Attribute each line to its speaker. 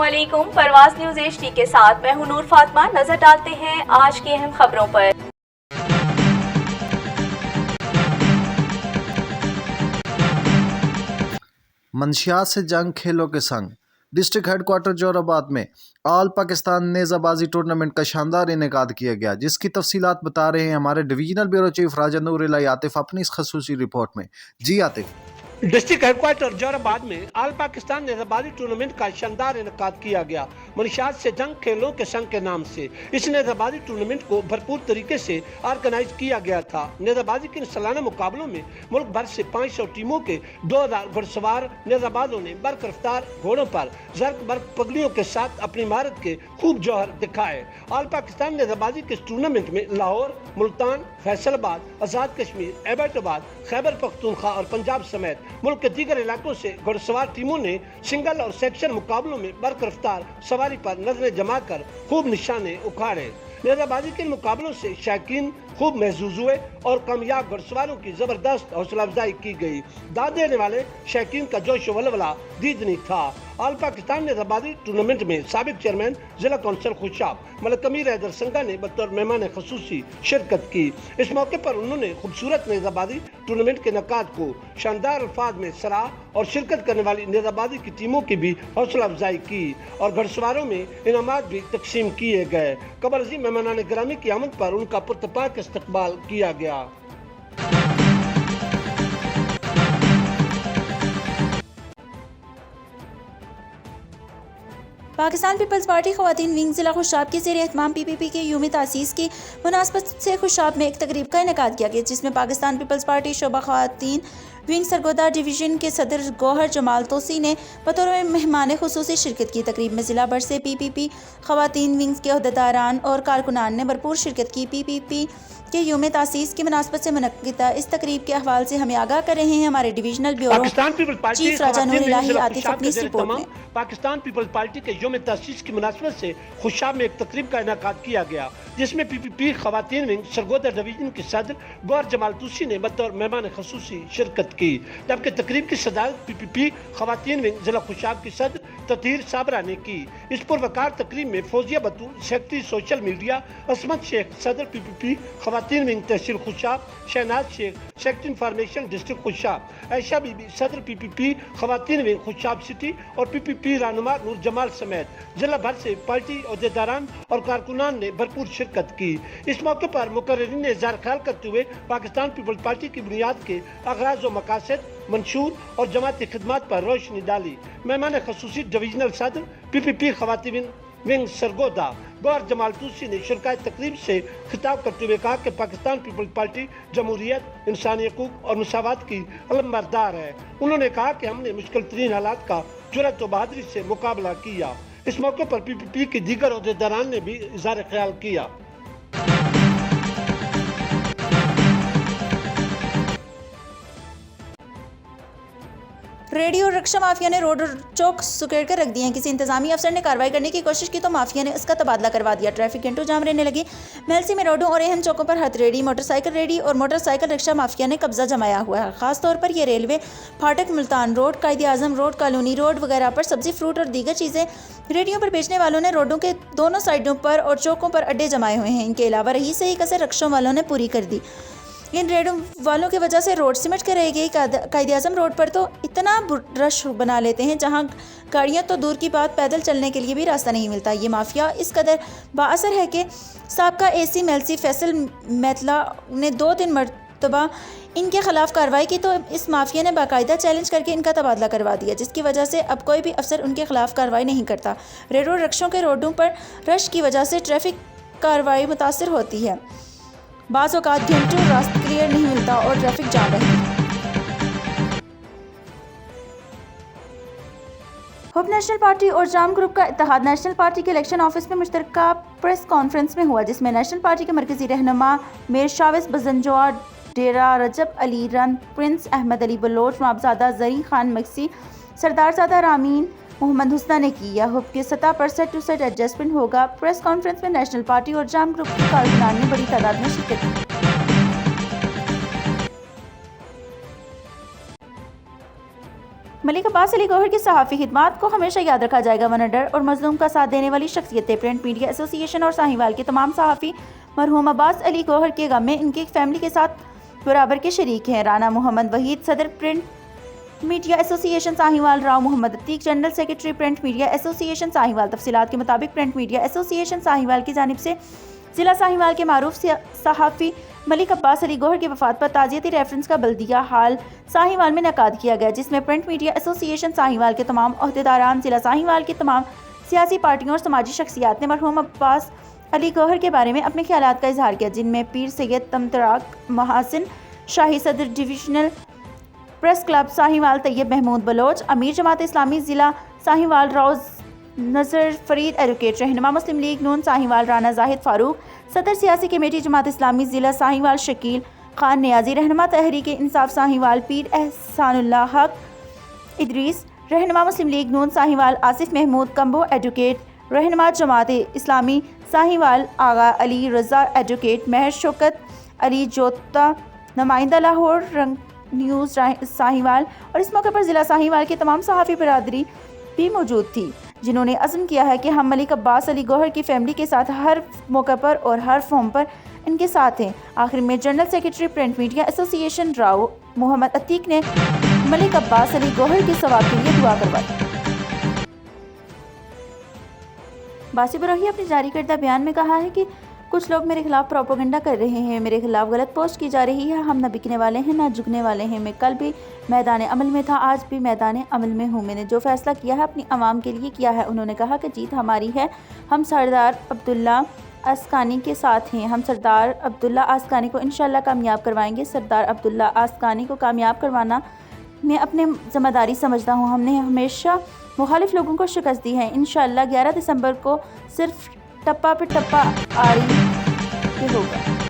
Speaker 1: अस्सलामुअलैकुम। परवाज news HD के साथ मैं हूं नूर फातिमा। नजर डालते हैं आज की अहम खबरों पर।
Speaker 2: मंशियात से जंग खेलों के संग डिस्ट्रिक्ट हेडक्वार्टर जोराबाद में ऑल पाकिस्तान नेज़ाबाजी टूर्नामेंट का शानदार इनेकाद किया गया, जिसकी तफसीलात बता रहे हैं हमारे डिवीजनल ब्यूरो चीफ राजा नूर इलाही आतिफ अपनी इस खसूसी रिपोर्ट में। जी आतिफ।
Speaker 3: डिस्ट्रिक्ट हेडक्वार्टर जोराबाद में ऑल पाकिस्तान नेज़ाबाजी टूर्नामेंट का शानदार इनेकाद किया गया। मंशियात से जंग खेलों के संग के नाम से इस नेज़ाबाजी टूर्नामेंट को भरपूर तरीके से ऑर्गेनाइज किया गया था। नेज़ाबाजी के सालाना मुकाबलों में मुल्क भर से 500 टीमों के 2000 घुड़सवार नेज़ाबाजों ने बर्क रफ्तार घोड़ों पर जर्क बर्क पगड़ियों के साथ अपनी महारत के खूब जौहर दिखाए। ऑल पाकिस्तान नेज़ाबाजी के टूर्नामेंट में लाहौर, मुल्तान, फैसलाबाद, आज़ाद कश्मीर, एबटाबाद, खैबर पख्तूनख्वा और पंजाब समेत मुल्क के दीगर इलाकों से घुड़सवार टीमों ने सिंगल और सेक्शन मुकाबलों में बर्क रफ्तार सवारी पर नजरें जमा कर खूब निशाने उखाड़े। नेज़ाबाजी के मुकाबलों से शायकीन खूब महसूस हुए और कामयाब घुड़सवारों की जबरदस्त हौसला अफजाई की गई। दाद देने वाले शायकीन का जोश वलवला दीदनी था। ऑल पाकिस्तान नेज़ाबाजी टूर्नामेंट में साबिक चेयरमैन जिला कौंसिल खुशाब मलिक अमीर हैदर संघा ने बतौर मेहमान खसूसी शिरकत की। इस मौके पर उन्होंने खूबसूरत नेज़ाबाजी टूर्नामेंट के नकाद को शानदार अल्फाज में सराहा और शिरकत करने वाली नेज़ाबाजी की टीमों की भी हौसला अफजाई की और घुड़सवारों में इनामात भी तकसीम किए गए। कबल अज़ीम मेहमान गिरामी की आमद पर उनका पुरतपाक इस्तकबाल किया गया।
Speaker 4: पाकिस्तान पीपल्स पार्टी ख़वातीन विंग ज़िला खुशाब के ज़ेर एहतमाम PPP के यूम तासीस की मुनासबत से खुशाब में एक तकरीब का इनेकाद किया गया, जिसमें पाकिस्तान पीपल्स पार्टी शोबा ख़वातीन विंग सरगोदा डिवीज़न के सदर गौहर जमाल तोसी ने बतौर मेहमान खुसूसी शिरकत की। तकरीब में ज़िला भर से PPP ख़वातीन विंग्स के अहदेदारान और कारकुनान ने भरपूर शिरकत की। PPP के यूम तासीस की मुनासबत से मुनक्किदा इस तकरीब के अहवाल से हमें आगाह कर रहे हैं हमारे डिवीजनल ब्यूरो चीफ राजा नूर इलाही आतिफ अपनी इस रिपोर्ट में।
Speaker 3: पाकिस्तान पीपल्स पार्टी के यूम तासीस की मुनासबत से खुशाब में एक तकरीब का इनेकाद किया गया, जिसमें PPP ख़वातीन विंग सरगोदा डिवीजन के सदर गौहर जमाल तूसी ने बतौर मेहमान खसूसी शिरकत की, जबकि तकरीब की सदारत PPP ख़वातीन विंग जिला खुशाब की सदर ततीर साबरा ने की। इस पुरवकार तकरीब में Fauzia Batool secretary social media, Asmat Sheikh सदर PPP ख़वातीन wing tehsil Khushab, Shahnaz Sheikh secretary information district Khushab, Aisha Bibi सदर PPP ख़वातीन विंग खुशाब सिटी और PPP रहनुमा नूर जमाल समेत जिला भर से पार्टी अहदेदारान और कारकुनान ने भरपूर शिरकत की। इस मौके पर मुकर्रिरीन ने इज़हार ख्याल करते हुए पाकिस्तान पीपल्स पार्टी की बुनियाद के अगराज व मकासद, मंशूर और जमाती खिदमात पर रोशनी डाली। मेहमान खसूसी डिवीजनल सदर PPP ख़वातीन विंग सरगोदा गौहर जमाल तूसी ने शुरकाए तकरीब से खिताब करते हुए कहा कि पाकिस्तान पीपल्स पार्टी जमहूरियत, इंसानी हकूक और मसावत की अलमबरदार है। उन्होंने कहा कि हमने मुश्किल तरीन हालात का जुर्रत व बहादुरी से मुकाबला किया। इस मौके पर PPP के दीगर अहदेदारान ने भी इज़हार ख्याल किया।
Speaker 4: रेडियो और रक्षा माफिया ने रोड और चौक सुकेड़ कर रख दिए हैं। किसी इंतजामी अफसर ने कार्रवाई करने की कोशिश की तो माफिया ने उसका तबादला करवा दिया। ट्रैफिक घंटों जाम रहने लगी। मेलसी में रोडों और अहम चौकों पर हथरेडी, मोटरसाइकिल रेडी और मोटरसाइकिल रिक्शा माफिया ने कब्जा जमाया हुआ है। खासतौर पर यह रेलवे फाटक, मुल्तान रोड, कायदे आजम रोड, कॉलोनी रोड वगैरह पर सब्जी, फ्रूट और दीगर चीज़ें रेडियो पर बेचने वालों ने रोडों के दोनों साइडों पर और चौकों पर अड्डे जमाए हुए हैं। इनके अलावा रही सही कसर रिक्शों वालों ने पूरी कर दी। इन रेडों वालों की वजह से रोड सिमट कर रह गई। कायदे आज़म रोड पर तो इतना रश बना लेते हैं जहां गाड़ियां तो दूर की बात, पैदल चलने के लिए भी रास्ता नहीं मिलता। ये माफिया इस कदर बाअसर है कि साबका AC मेलसी फैसल मैतला ने 2-3 मरतबा इनके खिलाफ कार्रवाई की तो इस माफिया ने बाकायदा चैलेंज करके इनका तबादला करवा दिया, जिसकी वजह से अब कोई भी अफसर उनके खिलाफ कार्रवाई नहीं करता। रेडो रिक्शों के रोडों पर रश की वजह से ट्रैफिक कार्रवाई मुतासर होती है। बाज़ औक़ात घंटों रास्ता क्लियर नहीं मिलता और ट्रैफिक जाम रहती है। हुब नेशनल पार्टी और जाम ग्रुप का इत्तेहाद नेशनल पार्टी के इलेक्शन ऑफिस में मुश्तरका प्रेस कॉन्फ्रेंस में हुआ, जिसमें नेशनल पार्टी के मरकजी रहनुमा मीर शावेज बजंजोआ, डेरा रजब अली रन, प्रिंस अहमद अली बलोच, नवाबजादा जरी खान मक्सी, सरदारजादा रामीन मोहम्मद हुस्ना ने की। यह हुब की सतह पर सेट टू सेट एडजस्टमेंट होगा। प्रेस कॉन्फ्रेंस में नेशनल पार्टी और जाम ग्रुप के कारकुनान ने बड़ी तादाद में शिरकत की। मलिक अब्बास अली गौहर की सहाफ़ी खिदमात को हमेशा याद रखा जाएगा, वरना डर और मजलूम का साथ देने वाली शख्सियतें। प्रिंट मीडिया एसोसिएशन और साहिवाल के तमाम सहाफ़ी मरहूम अब्बास अली गौहर के गम में इनकी फैमिली के साथ बराबर के शरीक हैं। राना मोहम्मद वहीद, सदर print media association Sahiwal, Rao Mohammad Atiq, general secretary print media association Sahiwal. तफसीलात के मुताबिक प्रिंट मीडिया एसोसिएशन साहिवाल की जानिब से ज़िला साहिवाल के मारूफ सहाफ़ी मलिक अब्बास अली गौहर की वफ़ात पर ताज़ियती रेफरेंस का बल्दिया हाल साहिवाल में इनेकाद किया गया, जिसमें प्रिंट मीडिया एसोसिएशन साहिवाल के तमाम अहदेदारान, ज़िला साहिवाल की तमाम सियासी पार्टियों और समाजी शख्सियात ने मरहूम अब्बास अली गौहर के बारे में अपने ख्यालात का इजहार किया, जिनमें पीर सैयद तमतराक महासिन शाही, सदर divisional press club Sahiwal Tayyab Mahmood Baloch, अमीर जमात इस्लामी ज़िला साहिवाल रोज़ नज़र फरीद एडवोकेट, रहनुमा मुस्लिम लीग नून साहिवाल राना जाहिद फारूक, सदर सियासी कमेटी जमात इस्लामी ज़िला साहिवाल शकील खान नियाजी, रहनुमा तहरीक इंसाफ साहिवाल पीर एहसानुल्लाह हक इदरीस, रहनुमा मुस्लिम लीग नून साहिवाल आसिफ महमूद कम्बो एडवोकेट, रहनुमा जमात इस्लामी साहिवाल आगा अली रज़ा एडवोकेट, महर शौकत अली जोता, नुमाइंदा लाहौर रंग न्यूज़ साहिवाल। और इस मौके पर ज़िला साहिवाल के तमाम सहाफ़ी बरादरी भी मौजूद थी, जिन्होंने अज़्म किया है कि हम मलिक अब्बास अली गौहर की फैमिली के साथ हर मौके पर और हर फॉर्म पर इनके साथ हैं। आखिर में general secretary print media association Rao Mohammad Atiq ने मलिक अब्बास अली गौहर के सवाब के लिए दुआ करवाई। बासी बरोही अपने जारी करदा बयान में कहा है कि कुछ लोग मेरे खिलाफ प्रोपेगेंडा कर रहे हैं, मेरे खिलाफ गलत पोस्ट की जा रही है। हम न बिकने वाले हैं, न झुकने वाले हैं। मैं कल भी मैदान अमल में था, आज भी मैदान अमल में हूँ। मैंने जो फैसला किया है अपनी आवाम के लिए किया है। उन्होंने कहा कि जीत हमारी है, हम सरदार अब्दुल्ला आस्कानी के साथ हैं। हम सरदार अब्दुल्ला आस्कानी को इंशाल्लाह कामयाब करवाएंगे। सरदार अब्दुल्ला आस्कानी को कामयाब करवाना मैं अपनी ज़िम्मेदारी समझता हूँ। हमने हमेशा मुखालिफ लोगों को शिकस्त दी है। इंशाल्लाह 11 दिसंबर को सिर्फ टप्पा पे टप्पा आरी होगा।